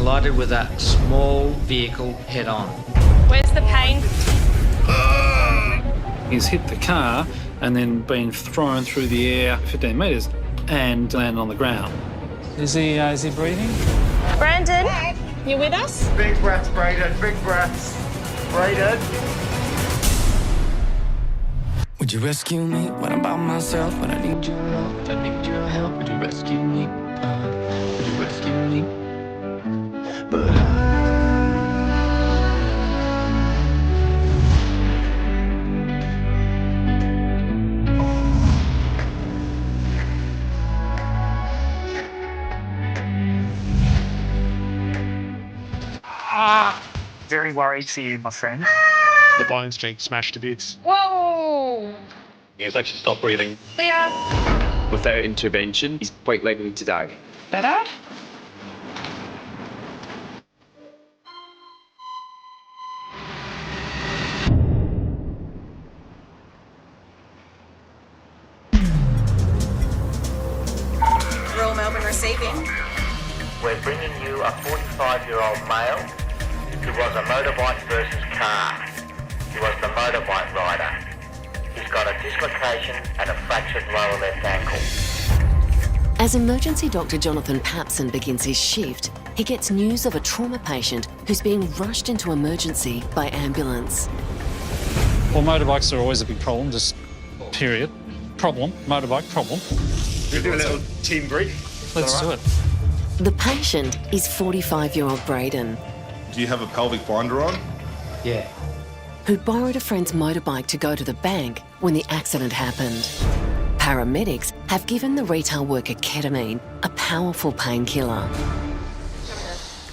collided with a small vehicle head-on. Where's the pain? He's hit the car and then been thrown through the air 15 metres and landed on the ground. Is he breathing? Brandon, you with us? Big breaths, Brayden, big breaths. Brayden. Would you rescue me when I'm by myself? When I need your love, if I need your help, would you rescue me? Would you rescue me? But Very worried for you, my friend. The bone string smashed to bits. Whoa! He's actually stopped breathing. Leah. Without intervention, he's quite likely to die. Better? Royal Melbourne receiving. We're bringing you a 45-year-old male who was a motorbike versus car. He was the motorbike rider. He's got a dislocation and a fractured lower left ankle. As emergency doctor Jonathan Papson begins his shift, he gets news of a trauma patient who's being rushed into emergency by ambulance. Well, motorbikes are always a big problem, just period. Problem, motorbike problem. We'll do a little team Greek. Let's do it. The patient is 45-year-old Braden, Do you have a pelvic binder on? Yeah. who borrowed a friend's motorbike to go to the bank when the accident happened. Paramedics have given the retail worker ketamine, a powerful painkiller.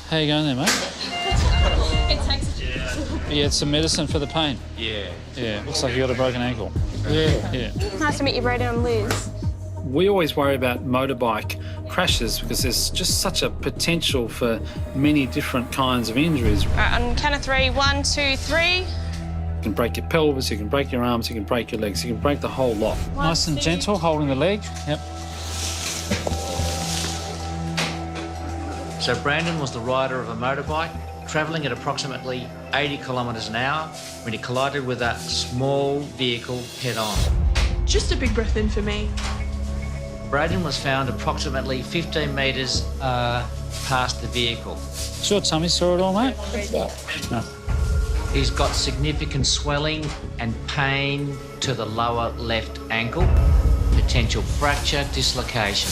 How you going there, mate? It takes... Yeah, it's some medicine for the pain. Yeah. Yeah, looks like you got a broken ankle. Yeah. Nice to meet you, Brandon and Liz. We always worry about motorbike crashes because there's just such a potential for many different kinds of injuries. All right, on count of 3, 1, 2, 3. You can break your pelvis, you can break your arms, you can break your legs, you can break the whole lot. Nice and gentle, holding the leg. Yep. So Brandon was the rider of a motorbike, travelling at approximately 80 kilometres an hour when he collided with a small vehicle head-on. Just a big breath in for me. Braden was found approximately 15 metres past the vehicle. Sure, tummy sore at all, mate? No. He's got significant swelling and pain to the lower left ankle, potential fracture, dislocation.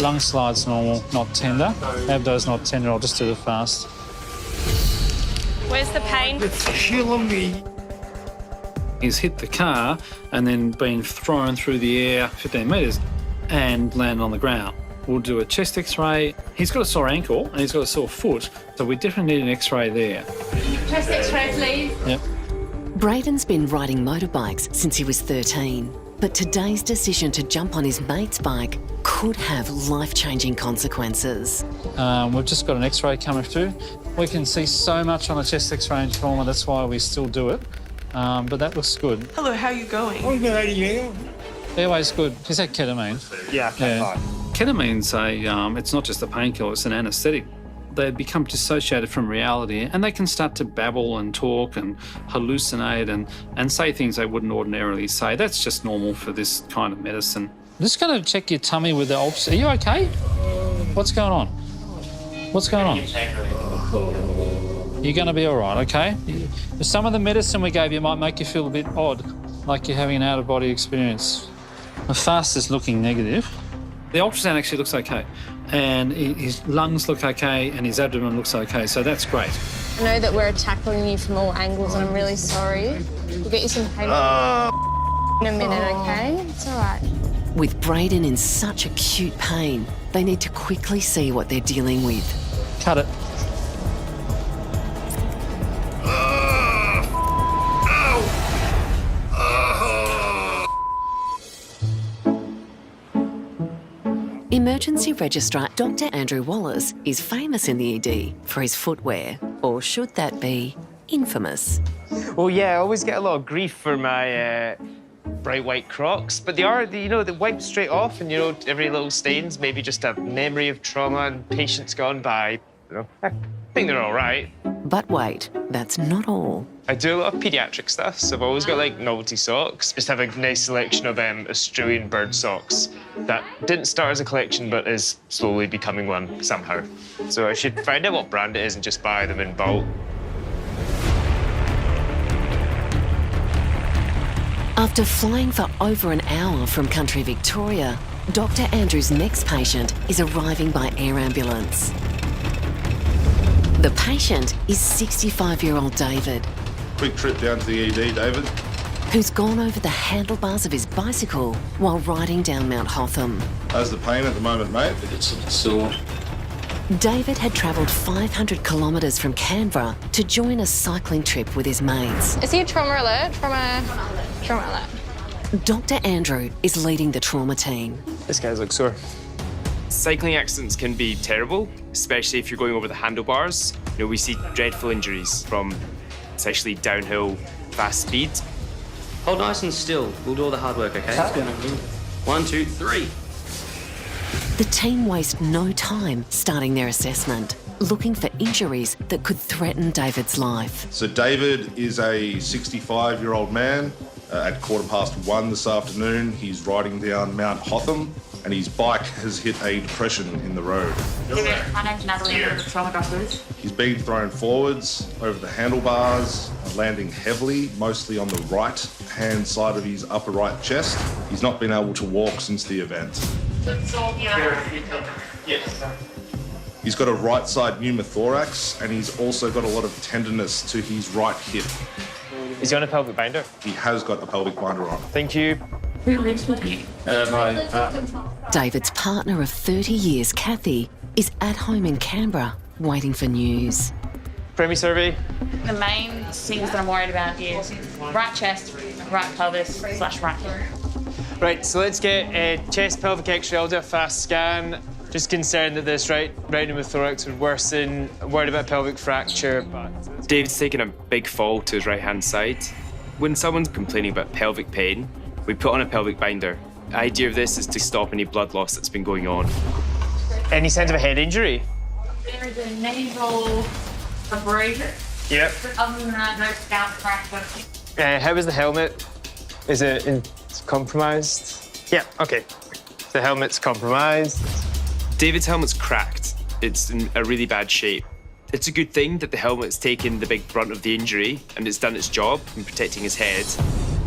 Lung slide's normal, not tender. Abdo's not tender, I'll just do the fast. Where's the pain? It's killing me. He's hit the car and then been thrown through the air 15 metres and landed on the ground. We'll do a chest x-ray. He's got a sore ankle and he's got a sore foot, so we definitely need an x-ray there. Chest x-ray, please. Yep. Braden's been riding motorbikes since he was 13, but today's decision to jump on his mate's bike could have life-changing consequences. We've just got an x-ray coming through. We can see so much on a chest x-ray and trauma, that's why we still do it. But that looks good. Hello, how you going? Airway's good. Is that ketamine? Yeah, okay, fine. Ketamine's it's not just a painkiller, it's an anaesthetic. They become dissociated from reality and they can start to babble and talk and hallucinate and say things they wouldn't ordinarily say. That's just normal for this kind of medicine. I'm just going to check your tummy with the ultrasound. Are you okay? What's going on? What's going on? You're going to be all right, okay? Some of the medicine we gave you might make you feel a bit odd, like you're having an out-of-body experience. The fast is looking negative. The ultrasound actually looks okay, and his lungs look okay, and his abdomen looks okay, so that's great. I know that we're tackling you from all angles and I'm really sorry. We'll get you some pain in a minute, okay? It's all right. With Braden in such acute pain, they need to quickly see what they're dealing with. Cut it. Emergency Registrar Dr. Andrew Wallace is famous in the ED for his footwear, or should that be infamous? Well, yeah, I always get a lot of grief for my bright white Crocs, but they wipe straight off, and every little stain's maybe just a memory of trauma and patience gone by. think they're all right. But wait, that's not all. I do a lot of paediatric stuff, so I've always got like novelty socks. Just have a nice selection of Australian bird socks that didn't start as a collection but is slowly becoming one somehow. So I should find out what brand it is and just buy them in bulk. After flying for over an hour from country Victoria, Dr. Andrew's next patient is arriving by air ambulance. The patient is 65-year-old David, Quick trip down to the ED, David. who's gone over the handlebars of his bicycle while riding down Mount Hotham. How's the pain at the moment, mate? It's sore. David had travelled 500 kilometres from Canberra to join a cycling trip with his mates. Is he a trauma alert? Trauma alert. Dr. Andrew is leading the trauma team. This guy's looks sore. Cycling accidents can be terrible, especially if you're going over the handlebars. You know, we see dreadful injuries from essentially downhill, fast speed. Hold nice and still. We'll do all the hard work, okay? 1, 2, 3. The team waste no time starting their assessment, looking for injuries that could threaten David's life. So David is a 65-year-old man. At 1:15 this afternoon, he's riding down Mount Hotham and his bike has hit a depression in the road. My name's Natalie, I'm one of the trauma doctors. He's been thrown forwards over the handlebars, landing heavily, mostly on the right-hand side of his upper right chest. He's not been able to walk since the event. He's got a right side pneumothorax and he's also got a lot of tenderness to his right hip. Is he on a pelvic binder? He has got a pelvic binder on. Thank you. Who lives with you? My partner. David's partner of 30 years, Kathy, is at home in Canberra waiting for news. Premi survey. The main things that I'm worried about is right chest, right pelvis / right hip. Right, so let's get a chest pelvic X-ray. I'll do a fast scan. Just concerned that this right pneumothorax would worsen. Worried about pelvic fracture. But David's taken a big fall to his right-hand side. When someone's complaining about pelvic pain, we put on a pelvic binder. The idea of this is to stop any blood loss that's been going on. Any signs of a head injury? There is a nasal abrasion. Yep. Other than that, no scalp fracture. How is the helmet? Is it compromised? Yeah, okay. The helmet's compromised. David's helmet's cracked. It's in a really bad shape. It's a good thing that the helmet's taken the big brunt of the injury and it's done its job in protecting his head.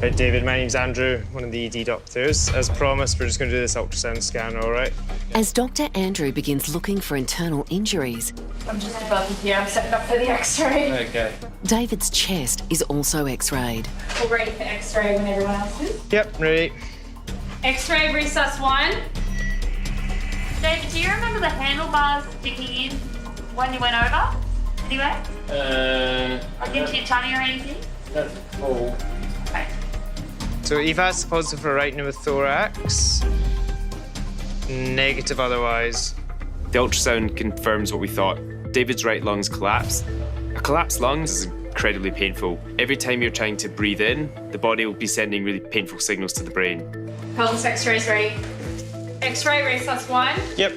Right, David, my name's Andrew, one of the ED doctors. As promised, we're just going to do this ultrasound scan, all right? As Dr. Andrew begins looking for internal injuries, I'm just above here. I'm setting up for the X-ray. Okay. David's chest is also X-rayed. We're ready for X-ray when everyone else is. Yep, ready. X-ray resus 1. David, do you remember the handlebars sticking in when you went over? Anyway? Like into your tummy or anything? Oh. Okay. So EVA's positive for right pneumothorax. Negative otherwise. The ultrasound confirms what we thought. David's right lung's collapsed. A collapsed lung is incredibly painful. Every time you're trying to breathe in, the body will be sending really painful signals to the brain. Pelvis X-ray's ready. X-ray resus 1. Yep.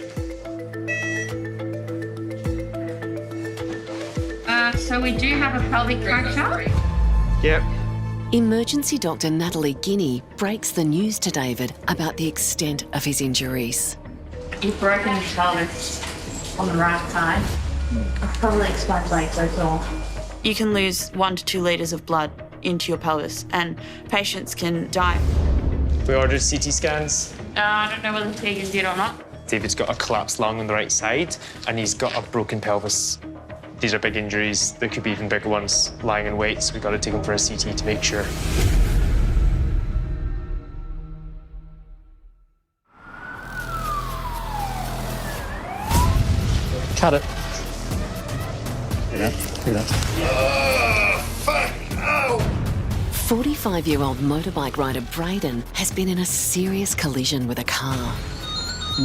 So we do have a pelvic fracture. Yep. Emergency doctor Natalie Guinea breaks the news to David about the extent of his injuries. You've broken your pelvis on the right side. I've probably explained like so all. You can lose 1 to 2 litres of blood into your pelvis and patients can die. We ordered CT scans. I don't know whether Tegan did or not. David's got a collapsed lung on the right side and he's got a broken pelvis. These are big injuries. There could be even bigger ones lying in wait, so we've got to take him for a CT to make sure. Cut it. Do that. 45-year-old motorbike rider Braden has been in a serious collision with a car.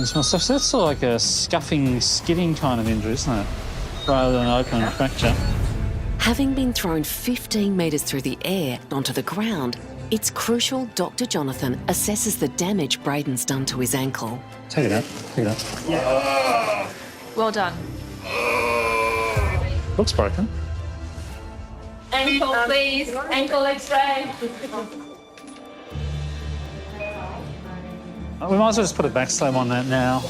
So that's sort of like a scuffing, skidding kind of injury, isn't it? Rather than an open fracture. Having been thrown 15 metres through the air onto the ground, it's crucial Dr. Jonathan assesses the damage Braden's done to his ankle. Take it out. Well done. Looks broken. Ankle, please. Ankle X-ray. We might as well just put a backslab on that now,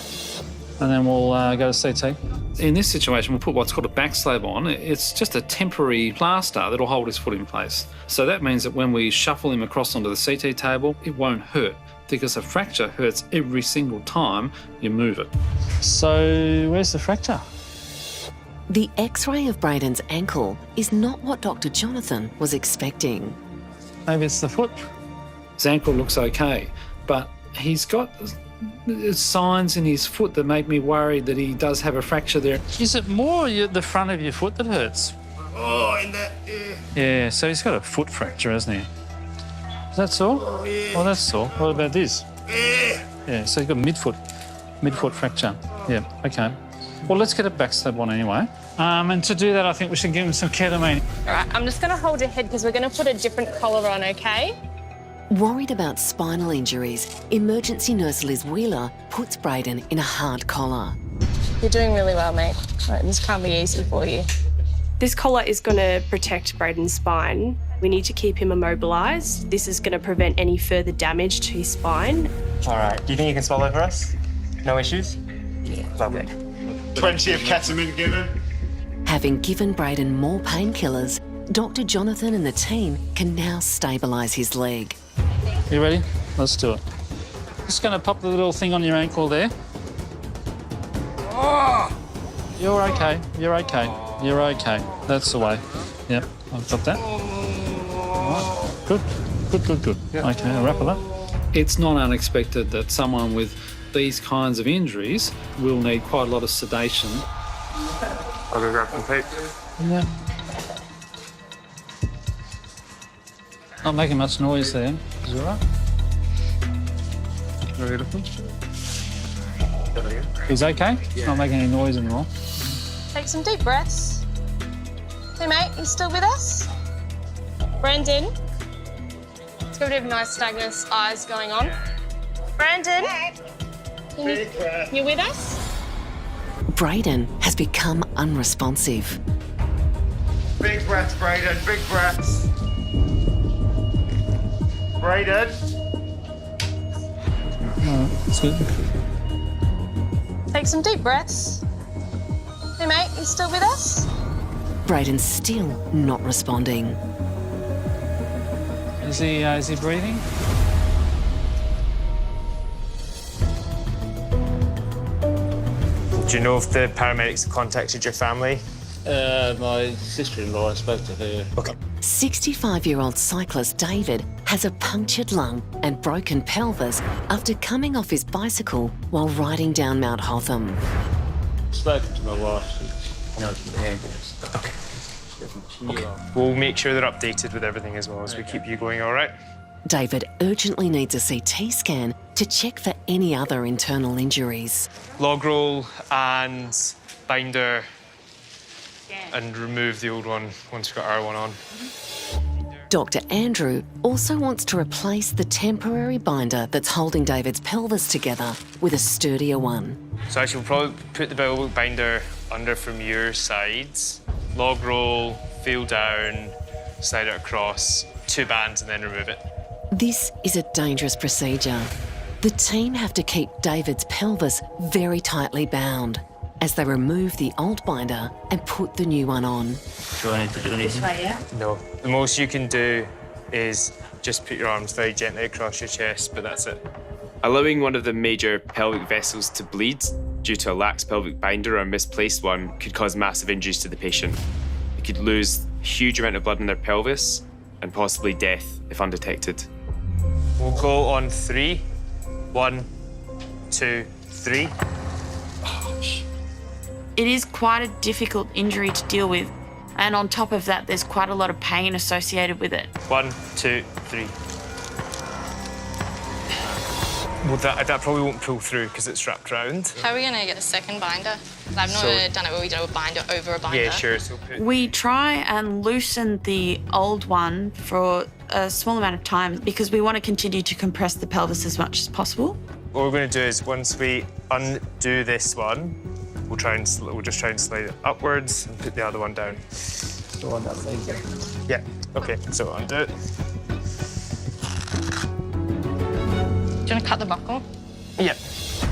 and then we'll go to CT. In this situation, we'll put what's called a backslab on. It's just a temporary plaster that'll hold his foot in place. So that means that when we shuffle him across onto the CT table, it won't hurt, because a fracture hurts every single time you move it. So where's the fracture? The X-ray of Braden's ankle is not what Dr. Jonathan was expecting. Maybe it's the foot. His ankle looks okay, but he's got signs in his foot that make me worried that he does have a fracture there. Is it more the front of your foot that hurts? Oh, in that, Yeah, so he's got a foot fracture, hasn't he? Is that sore? Oh, yeah. Oh, that's sore. What about this? Yeah, so he's got midfoot fracture. Yeah, okay. Well, let's get a backslab on anyway. And to do that, I think we should give him some ketamine. All right, I'm just going to hold your head because we're going to put a different collar on, okay? Worried about spinal injuries, emergency nurse Liz Wheeler puts Braden in a hard collar. You're doing really well, mate. All right, this can't be easy for you. This collar is going to protect Braden's spine. We need to keep him immobilised. This is going to prevent any further damage to his spine. All right, do you think you can swallow for us? No issues? Yeah. Lovely. 20 of ketamine given. Having given Braden more painkillers, Dr. Jonathan and the team can now stabilise his leg. You ready? Let's do it. Just going to pop the little thing on your ankle there. You're okay. You're okay. You're okay. That's the way. Yep, I've got that. Right. Good. Good, good, good. Okay, I'll wrap it up. It's not unexpected that someone with these kinds of injuries will need quite a lot of sedation. I'll go grab some tape. Yeah. Not making much noise there. Is it all right? He's okay? Yeah. Not making any noise anymore. Take some deep breaths. Hey, mate, you still with us? Brandon? It's got a bit of nice stagnant eyes going on. Brandon? You with us? Braden has become unresponsive. Big breaths, Braden, big breaths. Braden. That's good. Take some deep breaths. Hey, mate, you still with us? Braden's still not responding. Is he breathing? Do you know if the paramedics have contacted your family? My sister-in-law, I spoke to her. Okay. 65-year-old cyclist David has a punctured lung and broken pelvis after coming off his bicycle while riding down Mount Hotham. Spoken to my wife. No, the ambulance. Okay. We'll make sure they're updated with everything as well as we keep you going, all right? David urgently needs a CT scan to check for any other internal injuries. Log roll and binder and remove the old one once we've got our one on. Dr. Andrew also wants to replace the temporary binder that's holding David's pelvis together with a sturdier one. So I should probably put the binder under from your sides, log roll, feel down, slide it across, 2 bands and then remove it. This is a dangerous procedure. The team have to keep David's pelvis very tightly bound as they remove the old binder and put the new one on. Do I need to do anything? No. The most you can do is just put your arms very gently across your chest, but that's it. Allowing one of the major pelvic vessels to bleed due to a lax pelvic binder or a misplaced one could cause massive injuries to the patient. They could lose a huge amount of blood in their pelvis and possibly death if undetected. We'll go on 3. 1, 2, 3. It is quite a difficult injury to deal with, and on top of that, there's quite a lot of pain associated with it. 1, 2, 3. Well, that probably won't pull through because it's wrapped round. How are we going to get a second binder? I've never done it where we do a binder over a binder. Yeah, sure. So We try and loosen the old one for a small amount of time because we want to continue to compress the pelvis as much as possible. what we're going to do is once we undo this one, We'll just try and slide it upwards and put the other one down. The one that legs it. Yeah. Okay. So undo it. Do you want to cut the buckle? Yeah.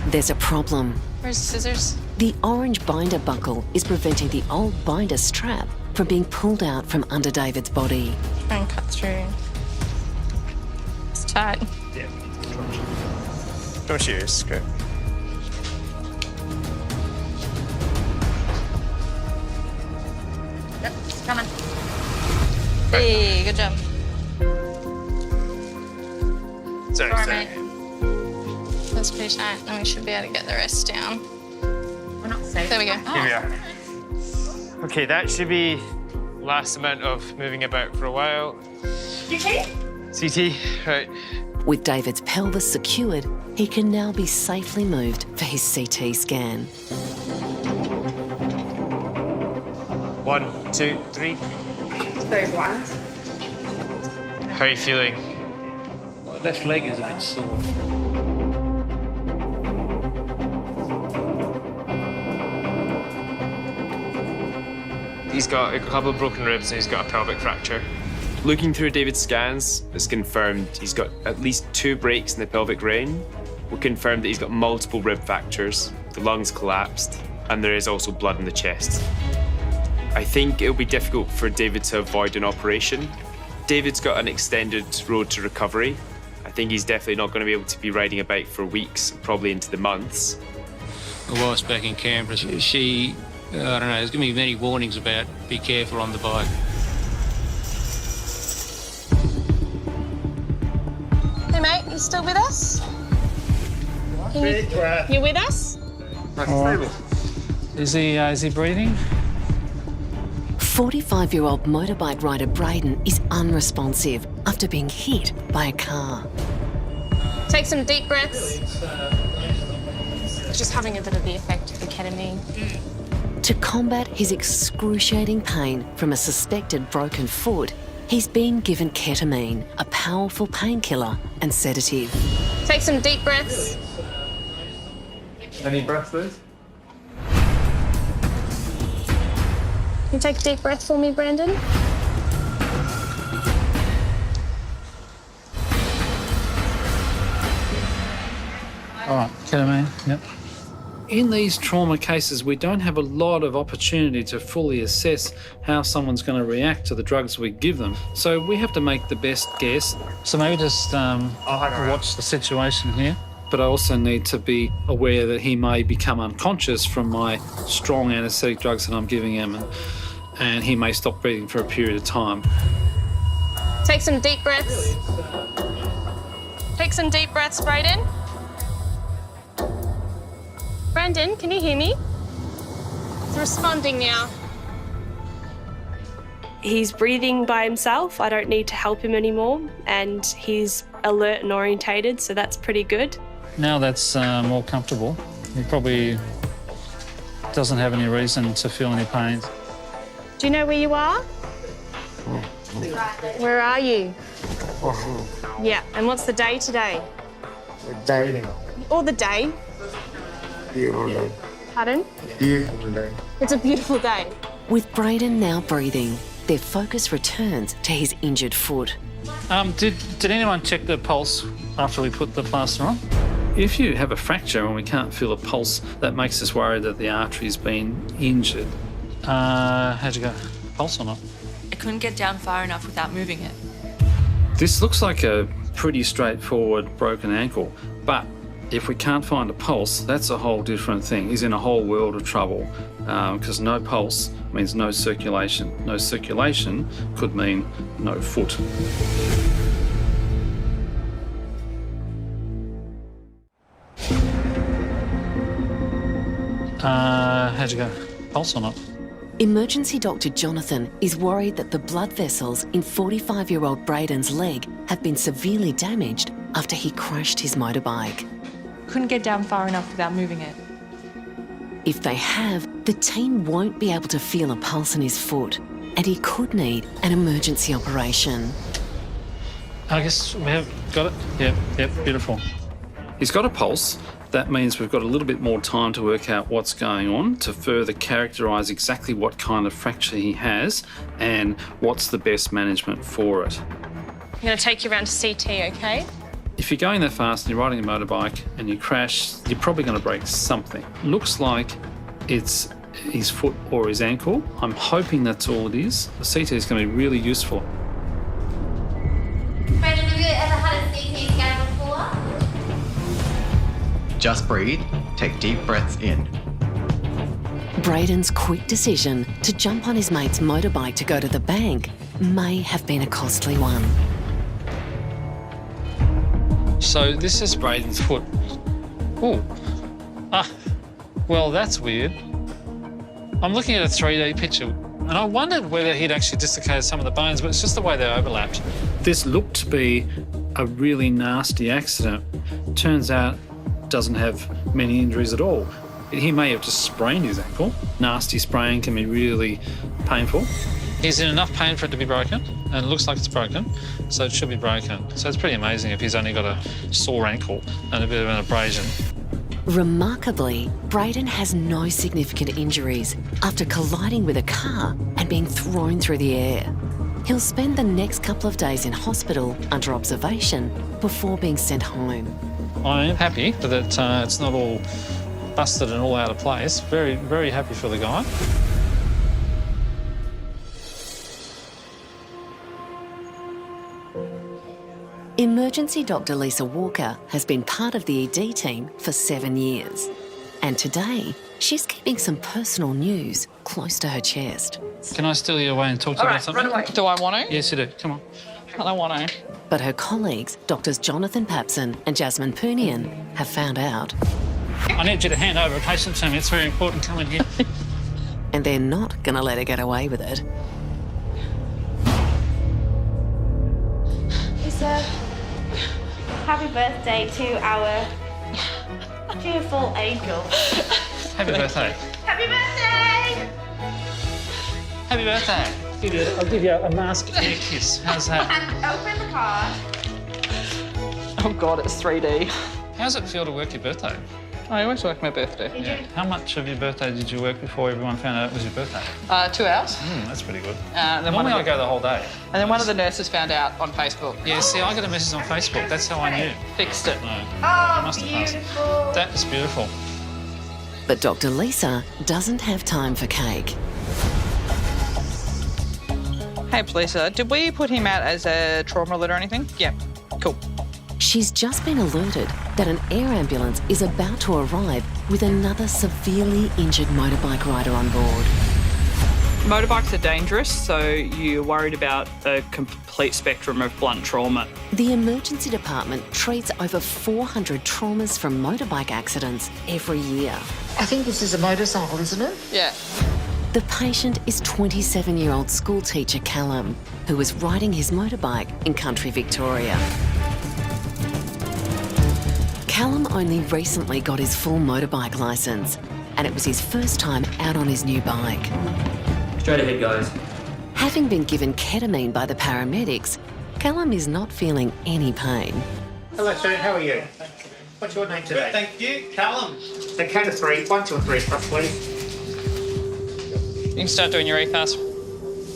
There's a problem. Where's the scissors? The orange binder buckle is preventing the old binder strap from being pulled out from under David's body. Try and cut through. It's tight. Yeah. No shears. Great. Yep, it's coming. Hey, good job. Sorry. Mate. That's pretty tight, and we should be able to get the rest down. We're not safe. There we go. Here we are. Okay, that should be last amount of moving about for a while. CT? CT, right. With David's pelvis secured, he can now be safely moved for his CT scan. 1, 2, 3. Very blind. How are you feeling? Left leg is a bit sore. He's got a couple of broken ribs and he's got a pelvic fracture. Looking through David's scans, it's confirmed he's got at least 2 breaks in the pelvic ring. We confirmed that he's got multiple rib fractures, the lungs collapsed, and there is also blood in the chest. I think it'll be difficult for David to avoid an operation. David's got an extended road to recovery. I think he's definitely not going to be able to be riding a bike for weeks, probably into the months. My wife's back in Canberra. She I don't know, there's given me many warnings about be careful on the bike. Hey, mate, you still with us? You with us? Is he breathing? 45-year-old motorbike rider Braden is unresponsive after being hit by a car. Take some deep breaths. Just having a bit of the effect of the ketamine. To combat his excruciating pain from a suspected broken foot, he's been given ketamine, a powerful painkiller and sedative. Take some deep breaths. Any breaths, please? Can you take a deep breath for me, Brandon? All right, ketamine, yep. In these trauma cases, we don't have a lot of opportunity to fully assess how someone's going to react to the drugs we give them. So we have to make the best guess. So maybe just watch the situation here. But I also need to be aware that he may become unconscious from my strong anaesthetic drugs that I'm giving him, and he may stop breathing for a period of time. Take some deep breaths. Take some deep breaths, Braden. Brandon, can you hear me? It's responding now. He's breathing by himself. I don't need to help him anymore, and he's alert and orientated, so that's pretty good. Now that's more comfortable. He probably doesn't have any reason to feel any pain. Do you know where you are? Where are you? Yeah, and what's the day today? Dating. Or the day? Beautiful day. Pardon? Beautiful day. It's a beautiful day. With Braden now breathing, their focus returns to his injured foot. Did anyone check the pulse after we put the plaster on? If you have a fracture and we can't feel a pulse, that makes us worried that the artery's been injured. How'd you go? Pulse or not? I couldn't get down far enough without moving it. This looks like a pretty straightforward broken ankle, but if we can't find a pulse, that's a whole different thing. He's in a whole world of trouble because no pulse means no circulation. No circulation could mean no foot. How'd you go? Pulse or not? Emergency Doctor Jonathan is worried that the blood vessels in 45-year-old Braden's leg have been severely damaged after he crashed his motorbike. Couldn't get down far enough without moving it. If they have, the team won't be able to feel a pulse in his foot, and he could need an emergency operation. I guess we have got it. Yep, beautiful. He's got a pulse. That means we've got a little bit more time to work out what's going on, to further characterise exactly what kind of fracture he has and what's the best management for it. I'm going to take you around to CT, okay? If you're going that fast and you're riding a motorbike and you crash, you're probably going to break something. Looks like it's his foot or his ankle. I'm hoping that's all it is. The CT is going to be really useful. Brandon, have you ever had a CT scan before? Just breathe, take deep breaths in. Braden's quick decision to jump on his mate's motorbike to go to the bank may have been a costly one. So this is Braden's foot. Oh, well, that's weird. I'm looking at a 3D picture, and I wondered whether he'd actually dislocated some of the bones, but it's just the way they overlapped. This looked to be a really nasty accident. Turns out, doesn't have many injuries at all. He may have just sprained his ankle. Nasty sprain can be really painful. He's in enough pain for it to be broken, and it looks like it's broken, so it should be broken. So it's pretty amazing if he's only got a sore ankle and a bit of an abrasion. Remarkably, Braden has no significant injuries after colliding with a car and being thrown through the air. He'll spend the next couple of days in hospital under observation before being sent home. I am happy that it's not all busted and all out of place. Very, very happy for the guy. Emergency Dr. Lisa Walker has been part of the ED team for 7 years. And today, she's keeping some personal news close to her chest. Can I steal you away and talk to you about something? Run away. Do I want to? Yes, you do. Come on. I don't want to. But her colleagues, Doctors Jonathan Papson and Jasmine Poonian, have found out. I need you to hand over a patient to me. It's very important. Come in here. And they're not going to let her get away with it. Lisa, happy birthday to our beautiful angel. Happy birthday. Happy birthday! Happy birthday. I'll give you a mask and a kiss. How's that? And open the card. Oh God, it's 3D. How does it feel to work your birthday? I always work my birthday. Yeah. How much of your birthday did you work before everyone found out it was your birthday? 2 hours. That's pretty good. Then Normally I go the whole day. And then one of the nurses found out on Facebook. Yeah, see, I got a message on Facebook. That's how I knew. Fixed it. No. Oh, Must have passed. beautiful. That is beautiful. But Dr. Lisa doesn't have time for cake. Hey, Lisa, did we put him out as a trauma alert or anything? Yeah, cool. She's just been alerted that an air ambulance is about to arrive with another severely injured motorbike rider on board. Motorbikes are dangerous, so you're worried about a complete spectrum of blunt trauma. The emergency department treats over 400 traumas from motorbike accidents every year. I think this is a motorcycle, isn't it? Yeah. The patient is 27-year-old schoolteacher Callum, who was riding his motorbike in country Victoria. Callum only recently got his full motorbike licence, and it was his first time out on his new bike. Straight ahead, guys. Having been given ketamine by the paramedics, Callum is not feeling any pain. Hello, sir. How are you? What's your name today? Thank you, Callum. The count of 3. 1, 2, and 3, stop, please. You can start doing your EFAS.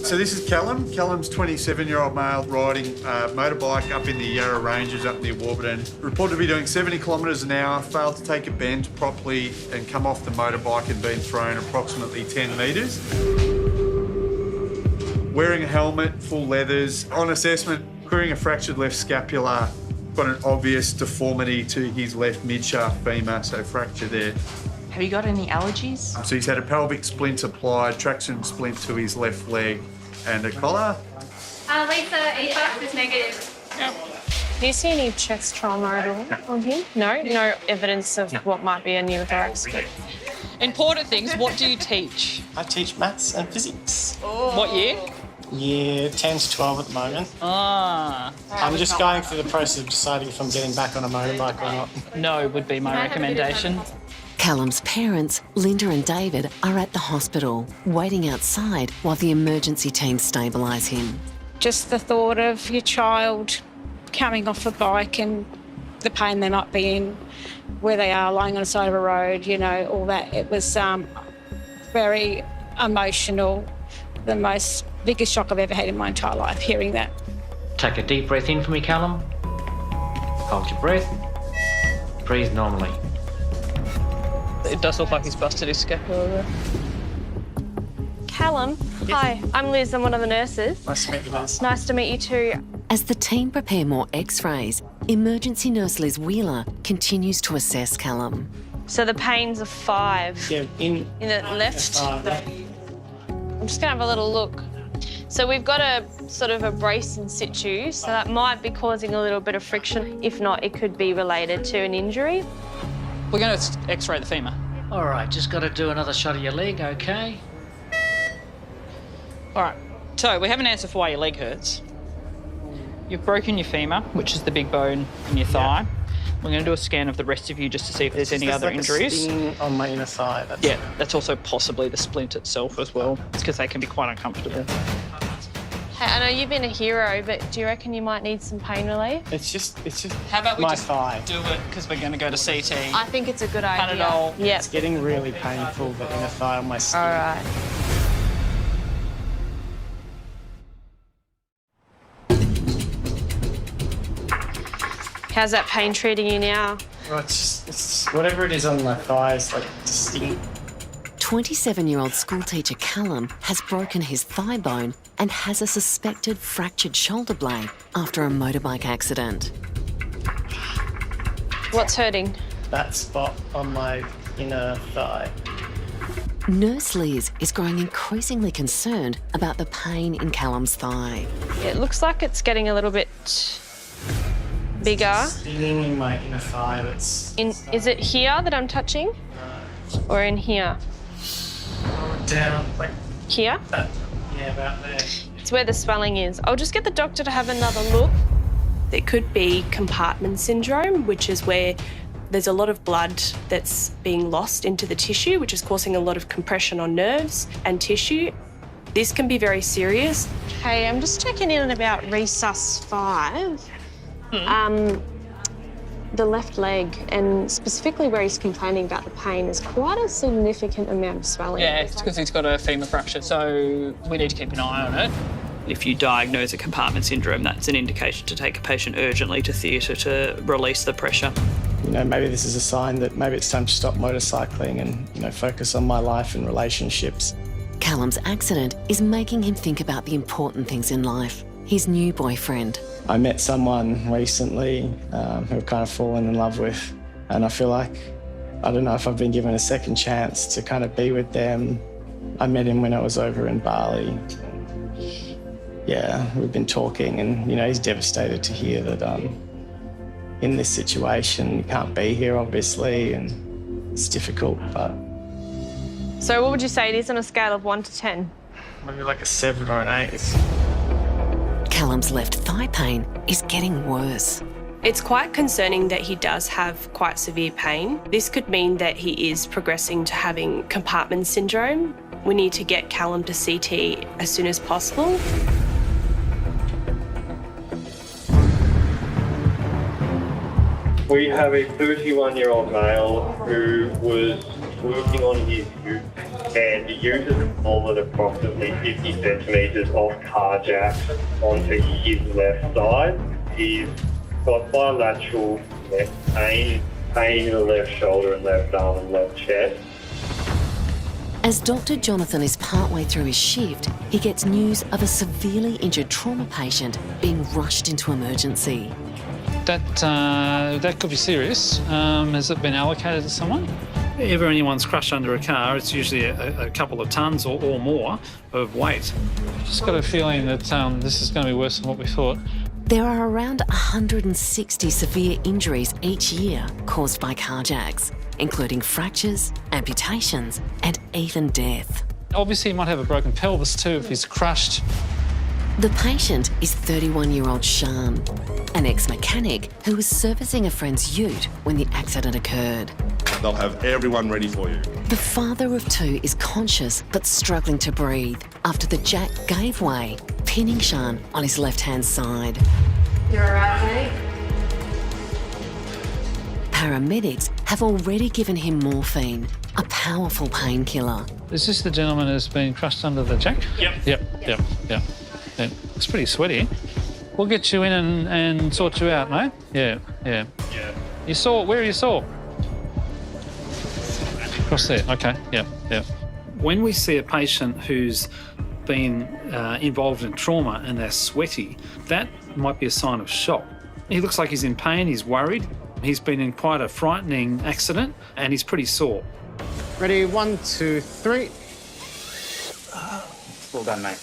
So this is Callum. Callum's 27-year-old male riding a motorbike up in the Yarra Ranges up near Warburton. Reported to be doing 70 kilometres an hour, failed to take a bend properly and come off the motorbike and been thrown approximately 10 metres. Wearing a helmet, full leathers. On assessment, clearing a fractured left scapula. Got an obvious deformity to his left mid-shaft femur, so fracture there. Have you got any allergies? So he's had a pelvic splint applied, traction splint to his left leg and a collar. Lisa, EFAS is negative. Yep. Do you see any chest trauma at all on him? No? No evidence of what might be a pneumothorax? Important things, what do you teach? I teach maths and physics. What year? Year 10 to 12 at the moment. I'm just going through the process of deciding if I'm getting back on a motorbike or not. No would be my recommendation. Callum's parents, Linda and David, are at the hospital, waiting outside while the emergency team stabilise him. Just the thought of your child coming off a bike and the pain they might be in, where they are lying on the side of a road, you know, all that. It was very emotional, the biggest shock I've ever had in my entire life, hearing that. Take a deep breath in for me, Callum. Hold your breath. Breathe normally. It does look like he's busted his scapula there. Callum, hi, I'm Liz, I'm one of the nurses. Nice to meet you, Liz. Nice to meet you too. As the team prepare more x-rays, emergency nurse Liz Wheeler continues to assess Callum. So the pain's a 5. Yeah, in the left. I'm just gonna have a little look. So we've got a sort of a brace in situ, so that might be causing a little bit of friction. If not, it could be related to an injury. We're going to x-ray the femur. All right, just got to do another shot of your leg, okay? All right, so we have an answer for why your leg hurts. You've broken your femur, which is the big bone in your thigh. We're going to do a scan of the rest of you just to see if there's any other injuries. A sting on my inner thigh. That's also possibly the splint itself as well. It's because they can be quite uncomfortable. Hey, I know you've been a hero, but do you reckon you might need some pain relief? It's just How about we my just thigh. do it because we're going to go to CT. I think it's a good idea. Panadol. Yep. It's getting really painful, the inner thigh on my skin. All right. How's that pain treating you now? Well, it's whatever it is on my thighs, like distinct. 27-year-old schoolteacher Callum has broken his thigh bone and has a suspected fractured shoulder blade after a motorbike accident. What's hurting? That spot on my inner thigh. Nurse Liz is growing increasingly concerned about the pain in Callum's thigh. It looks like it's getting a little bit bigger. Stinging in my inner thigh. Is it here that I'm touching? Or in here? Down, like here? Yeah, about there. It's where the swelling is. I'll just get the doctor to have another look. It could be compartment syndrome, which is where there's a lot of blood that's being lost into the tissue, which is causing a lot of compression on nerves and tissue. This can be very serious. Hey, I'm just checking in about resus 5. The left leg, and specifically where he's complaining about the pain, is quite a significant amount of swelling. Yeah, it's because he's got a femur fracture, so we need to keep an eye on it. If you diagnose a compartment syndrome, that's an indication to take a patient urgently to theatre to release the pressure. You know, maybe this is a sign that maybe it's time to stop motorcycling and, you know, focus on my life and relationships. Callum's accident is making him think about the important things in life. His new boyfriend. I met someone recently who I've kind of fallen in love with, and I feel like, I don't know if I've been given a second chance to kind of be with them. I met him when I was over in Bali. Yeah, we've been talking, and, you know, he's devastated to hear that in this situation, he can't be here, obviously, and it's difficult, but... So what would you say it is on a scale of 1 to 10? Maybe like a 7 or an 8. Callum's left thigh pain is getting worse. It's quite concerning that he does have quite severe pain. This could mean that he is progressing to having compartment syndrome. We need to get Callum to CT as soon as possible. We have a 31-year-old male who was working on his ute, and the ute has fallen approximately 50 centimetres off car jack onto his left side. He's got bilateral neck pain in the left shoulder and left arm and left chest. As Dr. Jonathan is partway through his shift, he gets news of a severely injured trauma patient being rushed into emergency. That could be serious. Has it been allocated to someone? If anyone's crushed under a car, it's usually a couple of tonnes or more of weight. Just got a feeling that this is going to be worse than what we thought. There are around 160 severe injuries each year caused by carjacks, including fractures, amputations, and even death. Obviously, he might have a broken pelvis too if he's crushed. The patient is 31-year-old Shan, an ex-mechanic who was servicing a friend's ute when the accident occurred. They'll have everyone ready for you. The father of 2 is conscious but struggling to breathe after the jack gave way, pinning Shan on his left-hand side. You're all right, mate? paramedics have already given him morphine, a powerful painkiller. Is this the gentleman who's been crushed under the jack? Yep. It's pretty sweaty. We'll get you in and sort you out, mate. Yeah. You saw, where are you saw? Across there, okay, yeah. When we see a patient who's been involved in trauma and they're sweaty, that might be a sign of shock. He looks like he's in pain, he's worried. He's been in quite a frightening accident and he's pretty sore. Ready, 1, 2, 3. Well done, mate.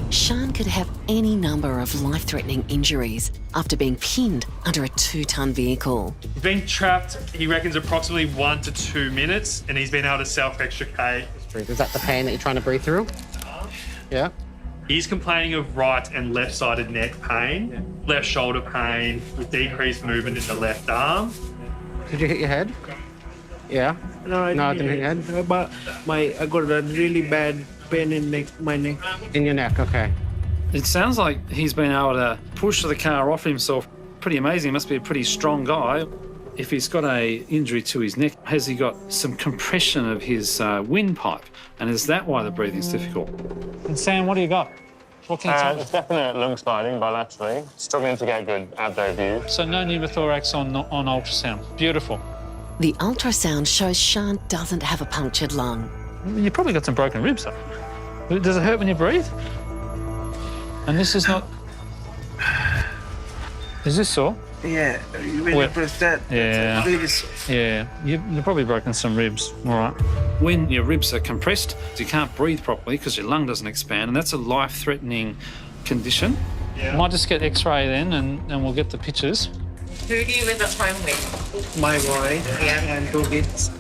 Sean could have any number of life-threatening injuries after being pinned under a 2-ton vehicle. He's been trapped, he reckons, approximately 1 to 2 minutes, and he's been able to self-extricate. Is that the pain that you're trying to breathe through? Yeah. He's complaining of right and left-sided neck pain, left shoulder pain, with decreased movement in the left arm. Did you hit your head? Yeah. No, I didn't hit your head. But I got a really bad pain in my neck. In your neck, okay. It sounds like he's been able to push the car off himself. Pretty amazing. He must be a pretty strong guy. If he's got a injury to his neck, has he got some compression of his windpipe? And is that why the breathing's difficult? And Sam, what do you got? What can you tell me? It's definitely lung sliding bilaterally. Struggling to get a good abdo view. So no pneumothorax on ultrasound. Beautiful. The ultrasound shows Sean doesn't have a punctured lung. You've probably got some broken ribs, though. Does it hurt when you breathe? And this is not... Is this sore? Yeah, when you press that, yeah. really sore. Yeah, you've probably broken some ribs, all right. When your ribs are compressed, you can't breathe properly because your lung doesn't expand, and that's a life-threatening condition. Yeah. Might just get X-ray then, and we'll get the pictures. Who do you live at home with? My wife and 2 kids.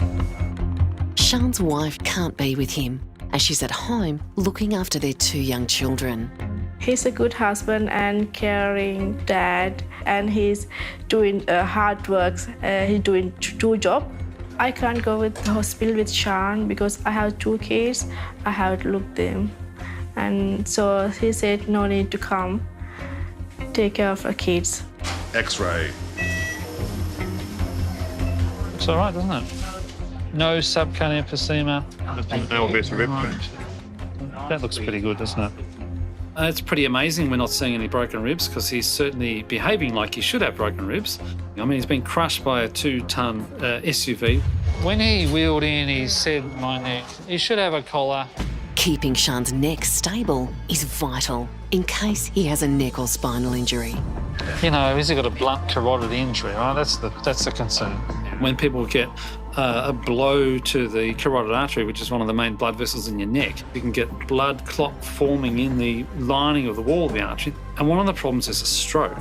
Sean's wife can't be with him, as she's at home looking after their 2 young children. He's a good husband and caring dad, and he's doing hard work. He's doing 2 jobs. I can't go with the hospital with Sean because I have 2 kids. I have to look them. And so he said no need to come. Take care of our kids. X-ray. It's all right, doesn't it? No subcutaneous emphysema. That looks pretty good, doesn't it? It's pretty amazing we're not seeing any broken ribs because he's certainly behaving like he should have broken ribs. I mean, he's been crushed by a 2-ton SUV. When he wheeled in, he said, my neck, he should have a collar. Keeping Sean's neck stable is vital in case he has a neck or spinal injury. You know, has he got a blunt carotid injury, right? That's the concern. When people get a blow to the carotid artery, which is one of the main blood vessels in your neck, you can get blood clot forming in the lining of the wall of the artery. And one of the problems is a stroke.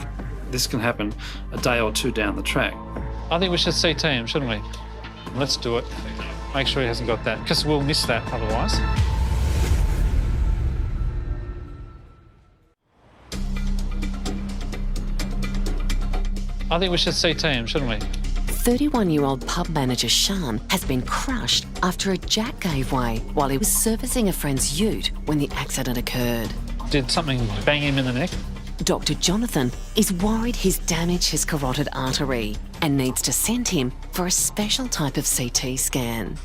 This can happen a day or 2 down the track. I think we should CT him, shouldn't we? Let's do it. Make sure he hasn't got that, because we'll miss that otherwise. I think we should CT him, shouldn't we? 31-year-old pub manager Sean has been crushed after a jack gave way while he was servicing a friend's ute when the accident occurred. Did something bang him in the neck? Dr. Jonathan is worried he's damaged his carotid artery and needs to send him for a special type of CT scan.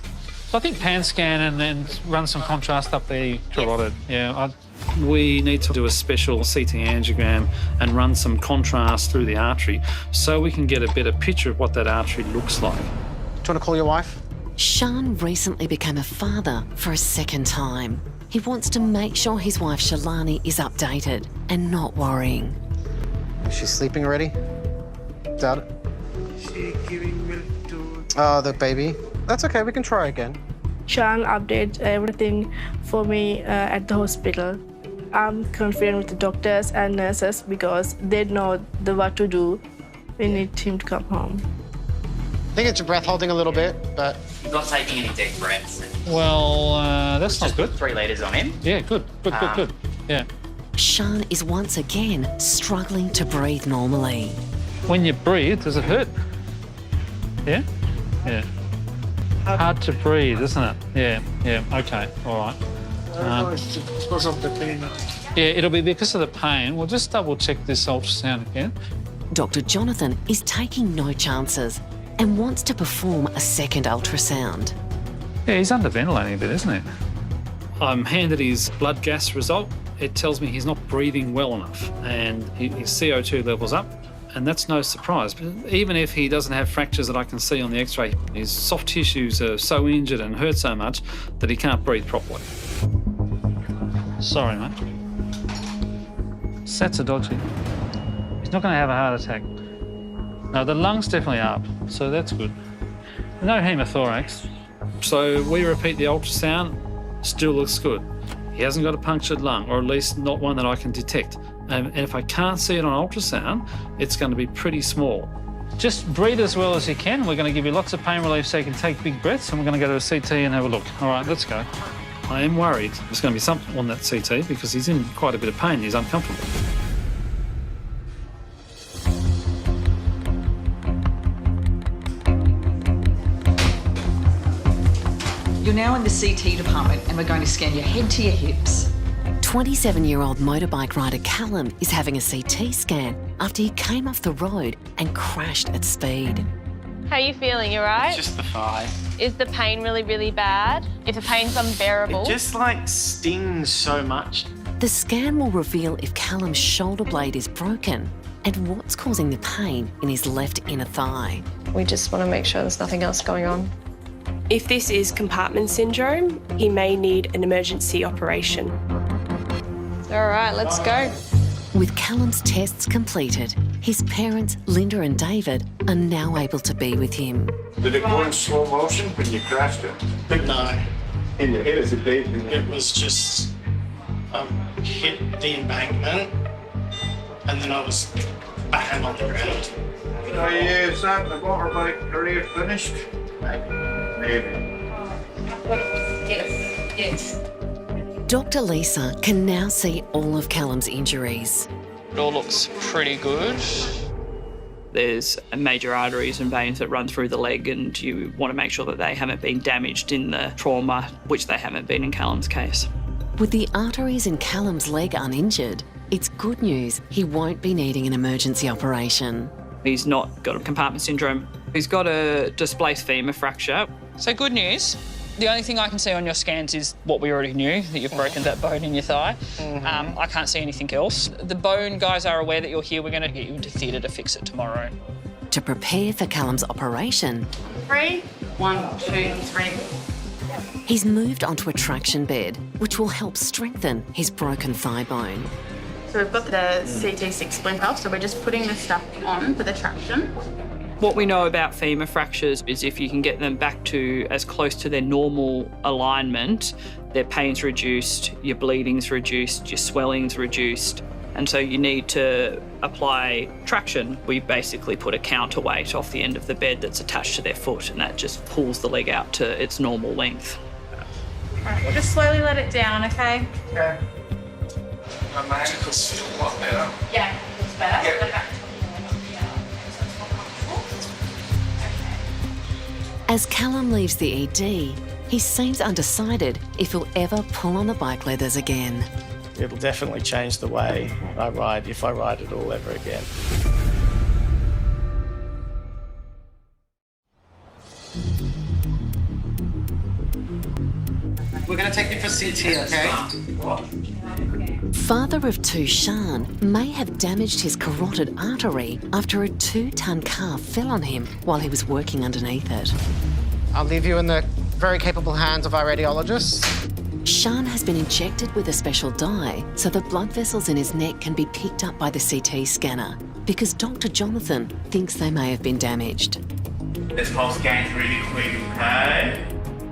I think pan scan and then run some contrast up the carotid. Yeah, we need to do a special CT angiogram and run some contrast through the artery so we can get a better picture of what that artery looks like. Do you want to call your wife? Sean recently became a father for a 2nd time. He wants to make sure his wife Shalani is updated and not worrying. Is she sleeping already? Doubt it. She's giving milk to... Oh, the baby. That's okay, we can try again. Sean updates everything for me at the hospital. I'm confident with the doctors and nurses because they know what to do. We need him to come home. I think it's your breath holding a little bit, but... He's not taking any deep breaths. Well, that's not good. 3 litres on him. Yeah, good. Yeah. Sean is once again struggling to breathe normally. When you breathe, does it hurt? Yeah? Yeah. Hard to breathe, isn't it? Yeah, okay, all right. It's because of the pain. Yeah, it'll be because of the pain. We'll just double check this ultrasound again. Dr. Jonathan is taking no chances and wants to perform a second ultrasound. Yeah, he's underventilating a bit, isn't he? I'm handed his blood gas result. It tells me he's not breathing well enough and his CO2 level's up, and that's no surprise. But even if he doesn't have fractures that I can see on the x-ray, his soft tissues are so injured and hurt so much that he can't breathe properly. Sorry, mate. That's a dodgy. He's not going to have a heart attack. No, the lungs definitely are up, so that's good. No haemothorax. So we repeat the ultrasound, still looks good. He hasn't got a punctured lung, or at least not one that I can detect. And if I can't see it on ultrasound, it's going to be pretty small. Just breathe as well as you can. We're going to give you lots of pain relief so you can take big breaths, and we're going to go to a CT and have a look. All right, let's go. I am worried there's going to be something on that CT because he's in quite a bit of pain. He's uncomfortable. You're now in the CT department and we're going to scan your head to your hips. 27-year-old motorbike rider Callum is having a CT scan after he came off the road and crashed at speed. How are you feeling? You right? Just the thigh. Is the pain really, really bad? If the pain's unbearable? It just like stings so much. The scan will reveal if Callum's shoulder blade is broken and what's causing the pain in his left inner thigh. We just want to make sure there's nothing else going on. If this is compartment syndrome, he may need an emergency operation. All right, let's go. With Callum's tests completed, his parents, Linda and David, are now able to be with him. Did it go in slow motion when you crashed it? No. In your head as a date? It was just hit the embankment and then I was bang on the ground. So is that the motorbike career finished? Maybe. Yes. Dr. Lisa can now see all of Callum's injuries. It all looks pretty good. There's major arteries and veins that run through the leg, and you want to make sure that they haven't been damaged in the trauma, which they haven't been in Callum's case. With the arteries in Callum's leg uninjured, it's good news he won't be needing an emergency operation. He's not got a compartment syndrome. He's got a displaced femur fracture. So good news. The only thing I can see on your scans is what we already knew, that you've broken that bone in your thigh. I can't see anything else. The bone guys are aware that you're here. We're going to get you into theatre to fix it tomorrow. To prepare for Callum's operation, 3, 1, 2, 3. he's moved onto a traction bed, which will help strengthen his broken thigh bone. So we've got the CT6 splinter, so we're just putting the stuff on for the traction. What we know about femur fractures is if you can get them back to as close to their normal alignment, their pain's reduced, your bleeding's reduced, your swelling's reduced, and so you need to apply traction. We basically put a counterweight off the end of the bed that's attached to their foot, and that just pulls the leg out to its normal length. Right, we'll just slowly let it down, okay? Okay. My ankles feel a lot better. Yeah, it's better. Yeah. As Callum leaves the ED, he seems undecided if he'll ever pull on the bike leathers again. It'll definitely change the way I ride if I ride it all ever again. We're going to take you for CT, okay? Father of two, Sean, may have damaged his carotid artery after a 2-ton car fell on him while he was working underneath it. I'll leave you in the very capable hands of our radiologists. Sean has been injected with a special dye so the blood vessels in his neck can be picked up by the CT scanner because Dr. Jonathan thinks they may have been damaged. This whole scan's really quick, okay?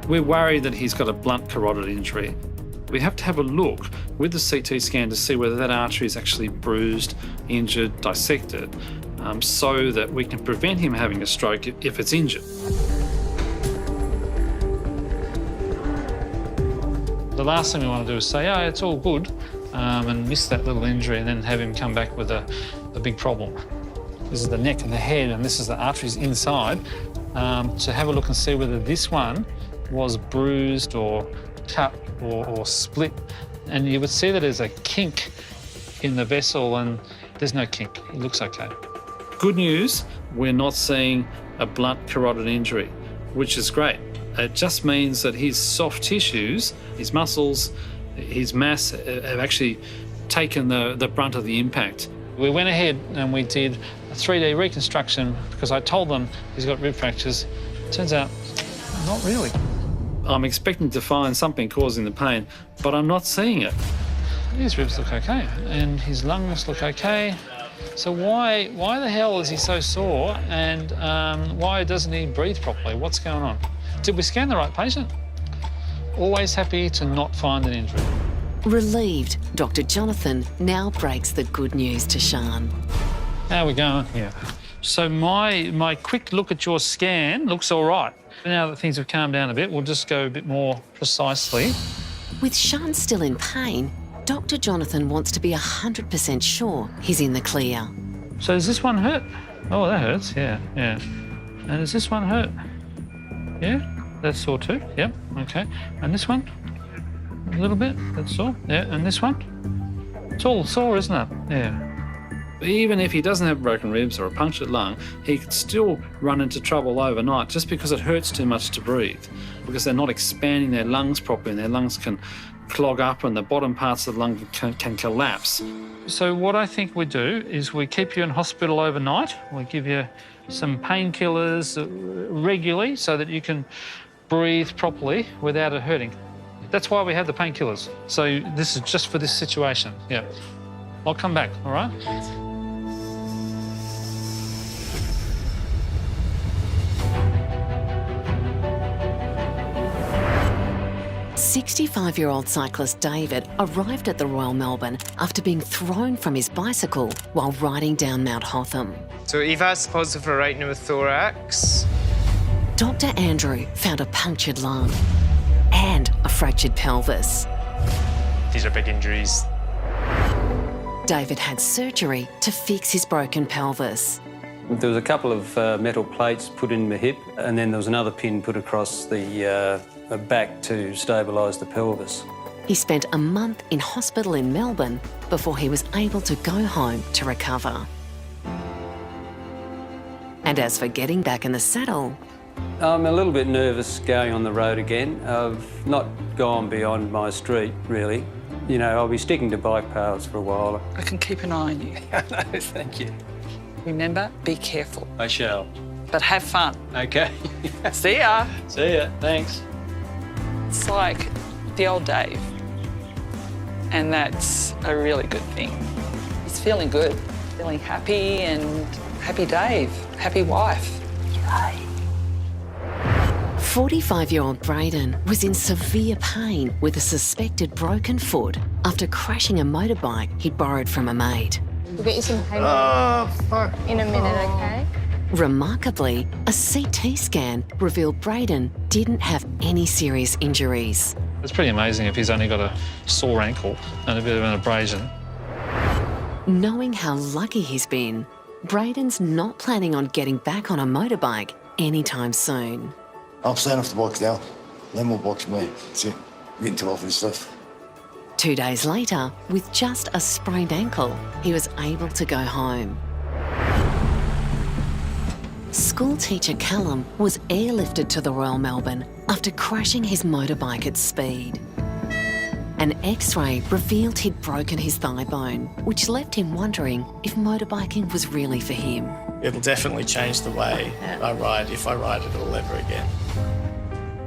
We're worried that he's got a blunt carotid injury. We have to have a look with the CT scan to see whether that artery is actually bruised, injured, dissected, so that we can prevent him having a stroke if it's injured. The last thing we want to do is say, oh, it's all good, and miss that little injury and then have him come back with a big problem. This is the neck and the head, and this is the arteries inside, to have a look and see whether this one was bruised or cut or split. And you would see that there's a kink in the vessel, and there's no kink. It looks okay. Good news, we're not seeing a blunt carotid injury, which is great. It just means that his soft tissues, his muscles, his mass have actually taken the brunt of the impact. We went ahead and we did a 3D reconstruction because I told them he's got rib fractures. Turns out, not really. I'm expecting to find something causing the pain, but I'm not seeing it. His ribs look okay and his lungs look okay. So why the hell is he so sore and why doesn't he breathe properly? What's going on? Did we scan the right patient? Always happy to not find an injury. Relieved, Dr. Jonathan now breaks the good news to Sian. How are we going here? So my quick look at your scan looks all right. Now that things have calmed down a bit, we'll just go a bit more precisely. With Sian still in pain, Dr. Jonathan wants to be 100% sure he's in the clear. So does this one hurt? Oh, that hurts, yeah. And does this one hurt? Yeah, that's sore too, yep, okay. And this one? A little bit, that's sore, yeah. And this one? It's all sore, isn't it? Yeah. Even if he doesn't have broken ribs or a punctured lung, he could still run into trouble overnight just because it hurts too much to breathe, because they're not expanding their lungs properly and their lungs can clog up and the bottom parts of the lung can collapse. So what I think we do is we keep you in hospital overnight. We give you some painkillers regularly so that you can breathe properly without it hurting. That's why we have the painkillers. So this is just for this situation, yeah. I'll come back, all right? 65-year-old cyclist David arrived at the Royal Melbourne after being thrown from his bicycle while riding down Mount Hotham. So Eva's positive for right pneumothorax. Dr. Andrew found a punctured lung and a fractured pelvis. These are big injuries. David had surgery to fix his broken pelvis. There was a couple of metal plates put in the hip, and then there was another pin put across the back to stabilise the pelvis. He spent a month in hospital in Melbourne before he was able to go home to recover. And as for getting back in the saddle... I'm a little bit nervous going on the road again. I've not gone beyond my street, really. You know, I'll be sticking to bike paths for a while. I can keep an eye on you. No, thank you. Remember, be careful. I shall. But have fun. OK. See ya. See ya. Thanks. It's like the old Dave. And that's a really good thing. He's feeling good, feeling happy, and happy Dave, happy wife. Yay. 45-year-old Braden was in severe pain with a suspected broken foot after crashing a motorbike he'd borrowed from a mate. We'll get you some pain in a minute, OK? Remarkably, a CT scan revealed Braden didn't have any serious injuries. It's pretty amazing if he's only got a sore ankle and a bit of an abrasion. Knowing how lucky he's been, Braden's not planning on getting back on a motorbike anytime soon. I'm staying off the bike now. No more bikes, mate. That's it. I'm getting too old for this stuff. 2 days later, with just a sprained ankle, he was able to go home. School teacher Callum was airlifted to the Royal Melbourne after crashing his motorbike at speed. An X-ray revealed he'd broken his thigh bone, which left him wondering if motorbiking was really for him. It'll definitely change the way I ride, if I ride it all ever again.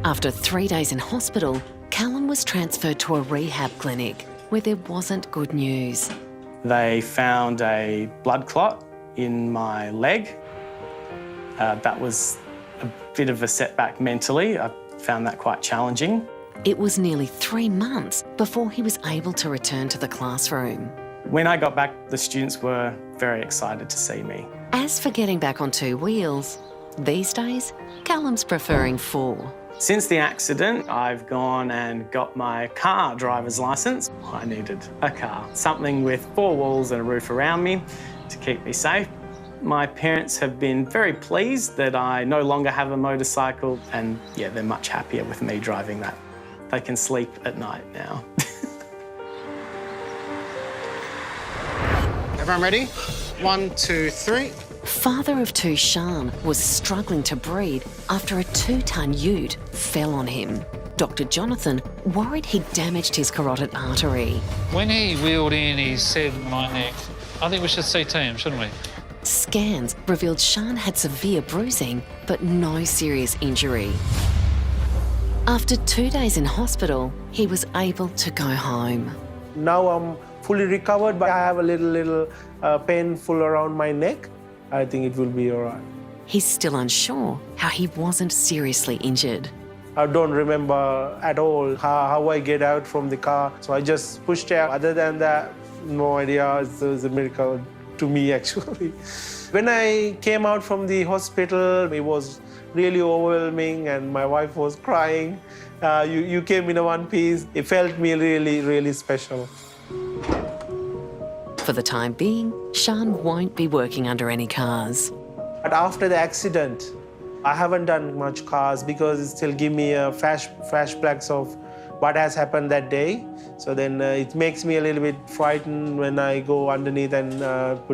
After 3 days in hospital, Callum was transferred to a rehab clinic where there wasn't good news. They found a blood clot in my leg. That was a bit of a setback mentally. I found that quite challenging. It was nearly 3 months before he was able to return to the classroom. When I got back, the students were very excited to see me. As for getting back on 2 wheels, these days, Callum's preferring 4. Since the accident, I've gone and got my car driver's licence. I needed a car, something with 4 walls and a roof around me to keep me safe. My parents have been very pleased that I no longer have a motorcycle, and yeah, they're much happier with me driving that. They can sleep at night now. Everyone ready? 1, 2, 3. Father of two Sean was struggling to breathe after a 2-ton ute fell on him. Dr. Jonathan worried he'd damaged his carotid artery. When he wheeled in, he said, my neck. I think we should CT him, shouldn't we? Scans revealed Sean had severe bruising, but no serious injury. After 2 days in hospital, he was able to go home. Now I'm fully recovered, but I have a little painful around my neck. I think it will be all right. He's still unsure how he wasn't seriously injured. I don't remember at all how I get out from the car. So I just pushed out. Other than that, no idea. It was a miracle to me, actually. When I came out from the hospital, it was really overwhelming and my wife was crying. You came in a one piece. It felt me really, really special. For the time being, Sean won't be working under any cars. But after the accident, I haven't done much cars because it still give me a flashbacks of what has happened that day. So then it makes me a little bit frightened when I go underneath and put